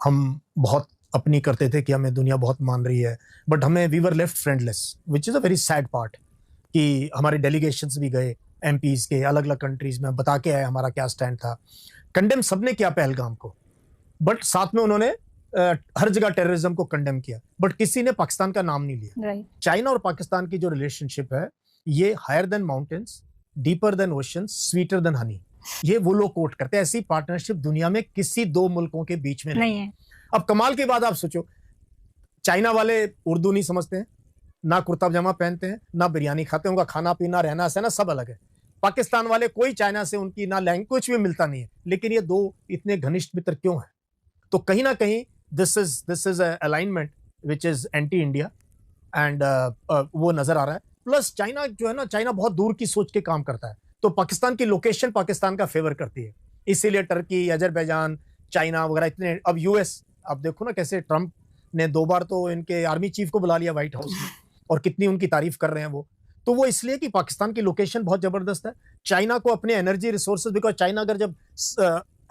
हम बहुत अपनी करते थे कि हमें दुनिया बहुत मान रही है, बट हमें we were left friendless, which is a very sad part कि हमारे डेलीगेशंस भी गए एमपीज के अलग अलग कंट्रीज में, बता के आए हमारा क्या स्टैंड था। कंडेम सबने किया पहलगाम को, बट साथ में उन्होंने हर जगह टेररिज्म को कंडेम किया, बट किसी ने पाकिस्तान का नाम नहीं लिया। चाइना और पाकिस्तान की जो रिलेशनशिप है ये higher than mountains, deeper than ocean, sweeter than honey, ये वो लोग कोट करते हैं। ऐसी पार्टनरशिप दुनिया में किसी दो मुल्कों के बीच में नहीं है। अब कमाल की बात आप सोचो, चाइना वाले उर्दू नहीं समझते हैं, ना कुर्ता पजामा पहनते हैं, ना बिरयानी खाते हैं, उनका खाना पीना रहना सहना सब अलग है। पाकिस्तान वाले कोई चाइना से उनकी ना लैंग्वेज भी मिलता नहीं है, लेकिन ये दो इतने घनिष्ठ मित्र क्यों हैं? तो कहीं ना कहीं this is alignment which is anti India and वो नजर आ रहा है। प्लस चाइना जो है ना, चाइना बहुत दूर की सोच के काम करता है, तो पाकिस्तान की लोकेशन पाकिस्तान का फेवर करती है, इसीलिए टर्की, अजरबैजान, चाइना वगैरह इतने। अब यूएस आप देखो ना कैसे ट्रंप ने 2 बार तो इनके आर्मी चीफ को बुला लिया व्हाइट हाउस में, और कितनी उनकी तारीफ कर रहे हैं वो। तो वो इसलिए कि पाकिस्तान की लोकेशन बहुत जबरदस्त है। चाइना को अपने एनर्जी रिसोर्सेज, बिकॉज चाइना अगर जब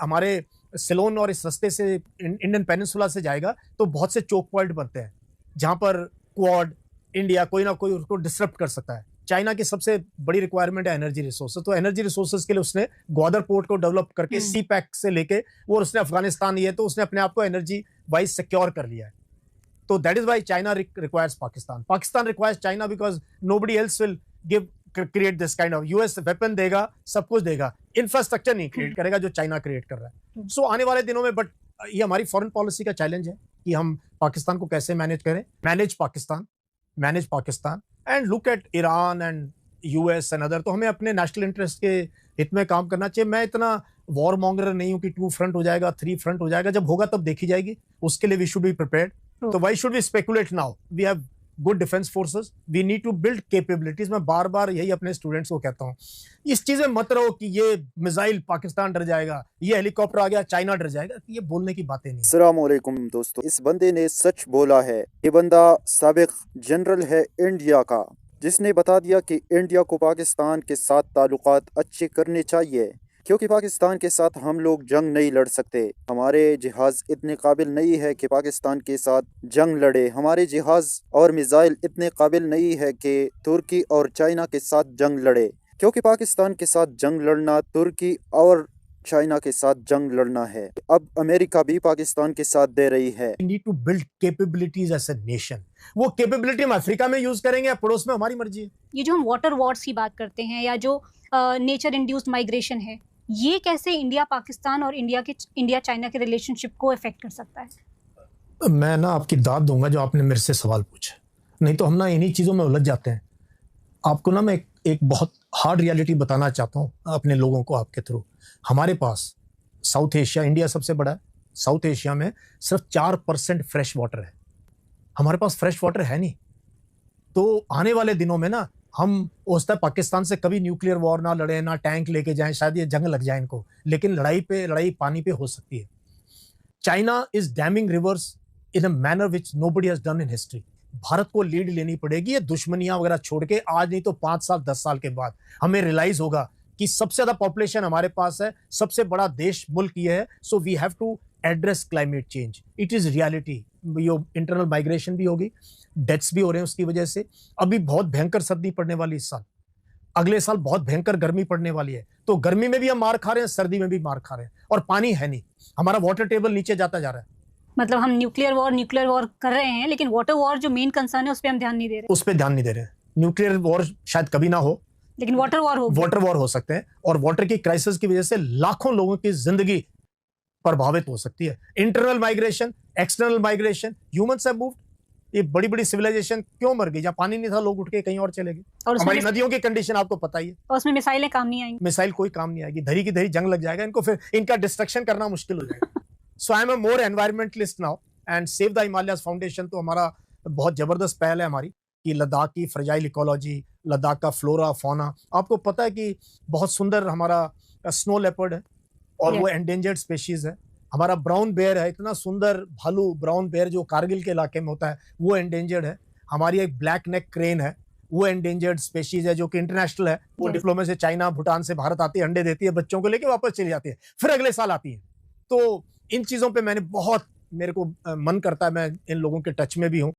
हमारे सिलोन और इस रास्ते से इंडियन पेनिनसुला से जाएगा तो बहुत से चोक पॉइंट बनते हैं जहां पर क्वाड इंडिया कोई ना कोई उसको डिसरप्ट कर सकता है। चाइना की सबसे बड़ी रिक्वायरमेंट है एनर्जी रिसोर्सेज, तो एनर्जी रिसोर्सेज के लिए उसने ग्वादर पोर्ट को डेवलप करके सी पैक से लेके वो उसने अफगानिस्तान ये, तो उसने अपने आप को एनर्जी वाइज सिक्योर कर लिया है। तो that is why China requires Pakistan requires China, because nobody else will give create this kind of. US weapon देगा, सब कुछ देगा, इंफ्रास्ट्रक्चर नहीं क्रिएट करेगा जो चाइना क्रिएट कर रहा है। सो आने वाले दिनों में, बट ये हमारी फॉरेन पॉलिसी का चैलेंज है कि हम पाकिस्तान को कैसे मैनेज करें। Manage Pakistan and look at Iran and US and other. तो हमें अपने नेशनल इंटरेस्ट के हित में काम करना चाहिए। मैं इतना वॉर मॉन्गर नहीं हूं कि 2 फ्रंट हो जाएगा, 3 फ्रंट हो जाएगा, जब होगा तब देखी जाएगी, उसके लिए वी शुड बी प्रिपेयर्ड। तो why should we speculate now? We have good defence forces, we need to build capabilities. मैं बार बार यही अपने स्टूडेंट्स को कहता हूँ, इस चीज में मत रहो कि ये मिसाइल पाकिस्तान डर जाएगा, ये हेलीकॉप्टर आ गया चाइना डर जाएगा, ये बोलने की बातें नहीं। अस्सलाम वालेकुम दोस्तों, इस बंदे ने सच बोला है। ये बंदा साबिक जनरल है इंडिया का, जिसने बता दिया कि इंडिया को पाकिस्तान के साथ ताल्लुकात अच्छे करने चाहिए, क्योंकि पाकिस्तान के साथ हम लोग जंग नहीं लड़ सकते। हमारे जहाज़ इतने काबिल नहीं है कि पाकिस्तान के साथ जंग लड़े। हमारे जहाज़ और मिसाइल इतने काबिल नहीं है कि तुर्की और चाइना के साथ जंग लड़े, क्योंकि पाकिस्तान के साथ जंग लड़ना तुर्की और चाइना के साथ जंग लड़ना है। अब अमेरिका भी पाकिस्तान के साथ दे रही है। We need to build capabilities as a nation। वो कैपेबिलिटी हम अफ्रीका में यूज करेंगे या पड़ोस में, हमारी मर्जी है। ये जो हम वाटर वॉर्स की बात करते हैं या जो नेचर इंड्यूस्ड माइग्रेशन है, ये कैसे इंडिया पाकिस्तान और इंडिया चाइना के रिलेशनशिप को इफेक्ट कर सकता है? मैं ना आपकी दाद दूंगा जो आपने मेरे से सवाल पूछे, नहीं तो हम ना इन्हीं चीज़ों में उलझ जाते हैं। आपको ना मैं एक बहुत हार्ड रियलिटी बताना चाहता हूँ अपने लोगों को आपके थ्रू। हमारे पास साउथ एशिया, इंडिया सबसे बड़ा है, साउथ एशिया में सिर्फ 4% फ्रेश वाटर है। हमारे पास फ्रेश वाटर है नहीं। तो आने वाले दिनों में ना हम हो सकता है पाकिस्तान से कभी न्यूक्लियर वॉर ना लड़े, ना टैंक लेके जाएं, शायद ये जंग लग जाए इनको, लेकिन लड़ाई पानी पे हो सकती है। China is damming reverse in a manner which nobody has done in history. Bharat को लीड लेनी पड़ेगी, ये दुश्मनियां वगैरह छोड़ के। आज नहीं तो 5 साल 10 साल के बाद हमें रियलाइज होगा कि सबसे ज्यादा पॉपुलेशन हमारे पास है, सबसे बड़ा देश मुल्क ये है। So we have to address climate change, it is reality. Internal migration भी होगी, डेथ्स भी हो रहे हैं उसकी वजह से। अभी बहुत भयंकर सर्दी पड़ने वाली इस साल, अगले साल बहुत भयंकर गर्मी पड़ने वाली है। तो गर्मी में भी हम मार खा रहे हैं, सर्दी में भी मार खा रहे हैं, और पानी है नहीं। हमारा वाटर टेबल नीचे जाता जा रहा है। मतलब हम न्यूक्लियर वॉर कर रहे हैं, लेकिन वाटर वॉर जो मेन कंसर्न है उस पर हम ध्यान नहीं दे रहे। उस पर ध्यान नहीं दे रहे हैं। न्यूक्लियर वॉर शायद कभी ना हो, लेकिन वाटर वॉर हो सकते हैं, और वाटर की क्राइसिस की वजह से लाखों लोगों की जिंदगी प्रभावित हो सकती है। Internal migration, external migration, humans have moved. ये बड़ी बड़ी सिविलाइजेशन क्यों मर गई? जहाँ पानी नहीं था लोग उठ के कहीं और चले गए। और हमारी नदियों की कंडीशन आपको पता ही है। और उसमें मिसाइलें काम नहीं आएंगी। मिसाइल कोई काम नहीं आएगी, धरी की धरी जंग लग जाएगा इनको, फिर इनका डिस्ट्रक्शन करना मुश्किल हो जाएगा। So I am a more environmentalist now, and save the Himalayas foundation तो हमारा बहुत जबरदस्त पहल है हमारी, कि लद्दाख की फ्रेजाइल इकोलॉजी, लद्दाख का फ्लोरा फौना। आपको पता है कि बहुत सुंदर हमारा स्नो लेपर्ड है, और वो एंडेंजर्ड स्पेशीज है। हमारा ब्राउन बेयर है, इतना सुंदर भालू ब्राउन बेयर जो कारगिल के इलाके में होता है, वो एंडेंजर्ड है। हमारी एक ब्लैक नेक क्रेन है, वो एंडेंजर्ड स्पेशीज है, जो कि इंटरनेशनल है। वो डिप्लोमे से चाइना भूटान से भारत आती है, अंडे देती है, बच्चों को लेके वापस चली जाती है, फिर अगले साल आती है। तो इन चीजों पे मैंने बहुत मेरे को मन करता है मैं इन लोगों के टच में भी हूँ